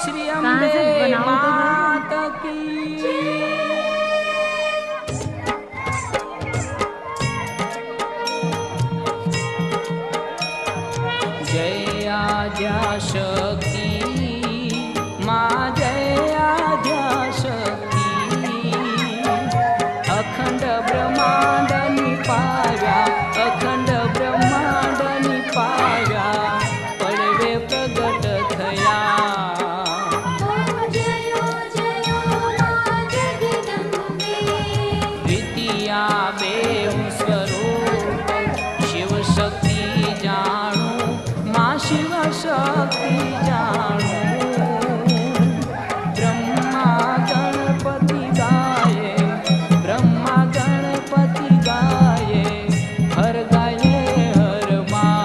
श्री कहाँ से अम्बे बनाऊं तो घर? मात की जय आद्या शक्ति माँ जय आद्या शक्ति अखंड ब्रह्मांड निपाव्या अखंड ब्रह्मांड निपाव्या पडवे प्रगट थया द्वितीया बेहु स्वरूप शिव शक्ति जाणू माँ शिव शक्ति जाणू ब्रह्मा गणपति गाये ब्रह्मा गणपति गाये हर गाये हर माँ